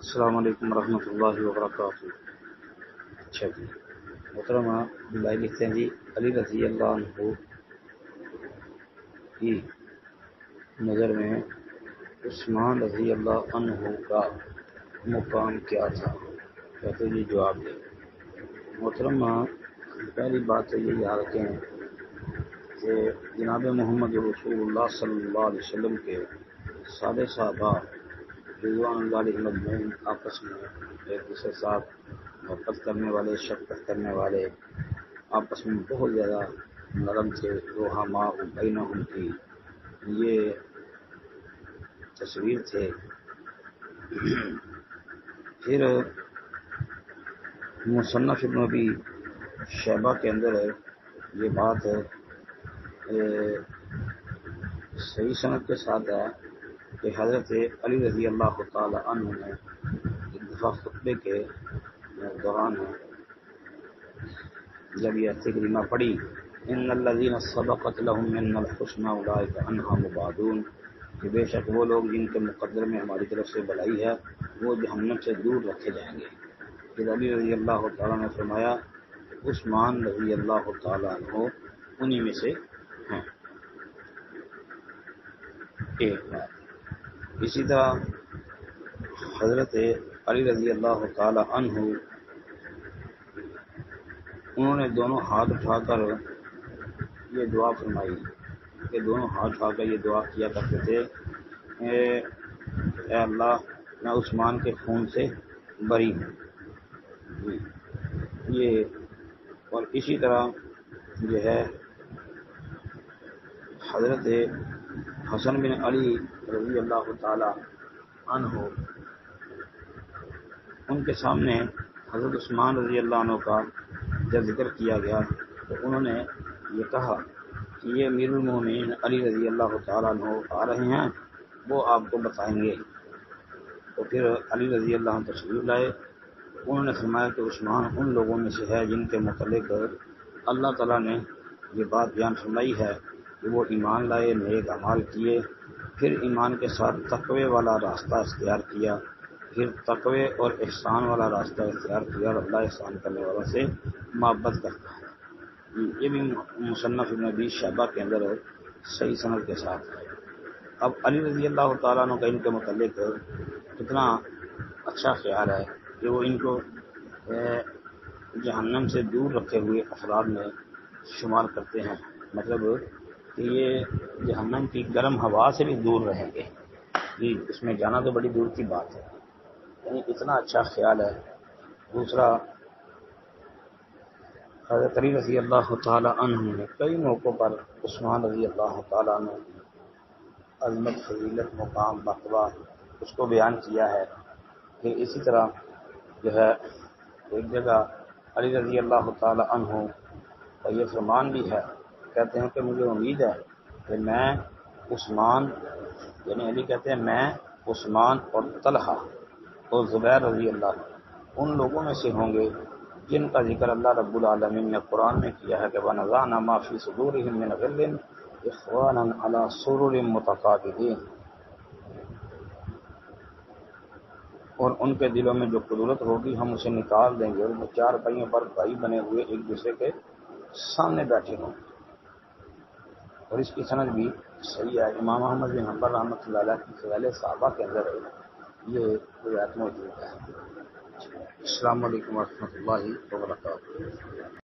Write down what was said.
السلام علیکم ورحمۃ اللہ وبرکاتہ۔ اچھا جی، محترمہ بھائی لکھتے ہیں جی، علی رضی اللہ عنہ کی نظر میں عثمان رضی اللہ عنہ کا مقام کیا تھا؟ کہتے جی جواب دیں۔ محترمہ پہلی بات تو یہ یاد رکھیں کہ جناب محمد رسول اللہ صلی اللہ علیہ وسلم کے سارے صحابہ رضوان اللہ علیہ مجمعین آپس میں ایک دوسرے کے ساتھ محبت کرنے والے، شفقت کرنے والے، آپس میں بہت زیادہ نرم تھے، رحماء بینہم کی یہ تصویر تھے۔ پھر مصنف ابن ابی شیبہ کے اندر یہ بات صحیح سند کے ساتھ ہے کہ حضرت علی رضی اللہ تعالی عنہ نے ایک دفعہ خطبے کے دوران جب یہ آیت کریمہ پڑھی، ان الذین سبقت لهم منا الحسنى اولئک عنہا مبعدون، کہ بے شک وہ لوگ جن کے مقدر میں ہماری طرف سے بھلائی ہے وہ جہنم سے دور رکھے جائیں گے۔ پھر علی رضی اللہ تعالیٰ نے فرمایا عثمان رضی اللہ تعالیٰ عنہ انہی میں سے ہیں۔ ایک بات اسی طرح حضرت علی رضی اللہ تعالی عنہ انہوں نے دونوں ہاتھ اٹھا کر یہ دعا فرمائی کہ دونوں ہاتھ اٹھا کر یہ دعا کیا کرتے تھے، اے اللہ میں عثمان کے خون سے بری ہوں۔ یہ اور اسی طرح جو ہے حضرت حسن بن علی رضی اللہ تعالی عنہ ان کے سامنے حضرت عثمان رضی اللہ عنہ کا جب ذکر کیا گیا تو انہوں نے یہ کہا کہ یہ امیر المومنین علی رضی اللہ تعالیٰ عنہ آ رہے ہیں، وہ آپ کو بتائیں گے۔ تو پھر علی رضی اللہ عنہ تشریف لائے، انہوں نے فرمایا کہ عثمان ان لوگوں میں سے ہے جن کے متعلق اللہ تعالیٰ نے یہ بات بیان فرمائی ہے کہ وہ ایمان لائے، نیک اعمال کیے، پھر ایمان کے ساتھ تقوی والا راستہ اختیار کیا، پھر تقوی اور احسان والا راستہ اختیار کیا، اور اللہ احسان کرنے والوں سے محبت کرتا ہے۔ یہ بھی مصنف ابن ابی شیبہ کے اندر صحیح سند کے ساتھ ہے۔ اب علی رضی اللہ تعالیٰ عنہ کا ان کے متعلق کتنا اچھا خیال ہے کہ وہ ان کو جہنم سے دور رکھے ہوئے افراد میں شمار کرتے ہیں، مطلب کہ یہ جہنم کی گرم ہوا سے بھی دور رہیں گے جی، اس میں جانا تو بڑی دور کی بات ہے، یعنی اتنا اچھا خیال ہے۔ دوسرا حضرت علی رضی اللہ تعالی عنہ نے کئی موقعوں پر عثمان رضی اللہ تعالی عنہ کی عظمت، فضیلت، مقام، مرتبہ اس کو بیان کیا ہے۔ پھر اسی طرح جو ہے ایک جگہ علی رضی اللہ تعالی عنہ کا یہ فرمان بھی ہے، کہتے ہیں کہ مجھے امید ہے کہ میں عثمان، یعنی علی کہتے ہیں میں عثمان اور طلحہ اور زبیر رضی اللہ ان لوگوں میں سے ہوں گے جن کا ذکر اللہ رب العالمین نے قرآن میں کیا ہے کہ وَنَزَعْنَا مَا فِي صُدُورِهِم مِّنْ غِلٍّ إِخْوَانًا عَلَىٰ سُرُرٍ مُتَقَابِلِينَ، اور ان کے دلوں میں جو قدرت ہوگی ہم اسے نکال دیں گے، اور وہ چار پہیوں پر بھائی بنے ہوئے ایک دوسرے کے سامنے بیٹھے ہوں گے۔ اور اس کی سند بھی صحیح ہے، امام احمد بن حنبل رحمۃ اللہ علیہ کی فضائل صحابہ کے اندر یہ روایت موجود ہے۔ السلام علیکم ورحمۃ اللہ وبرکاتہ۔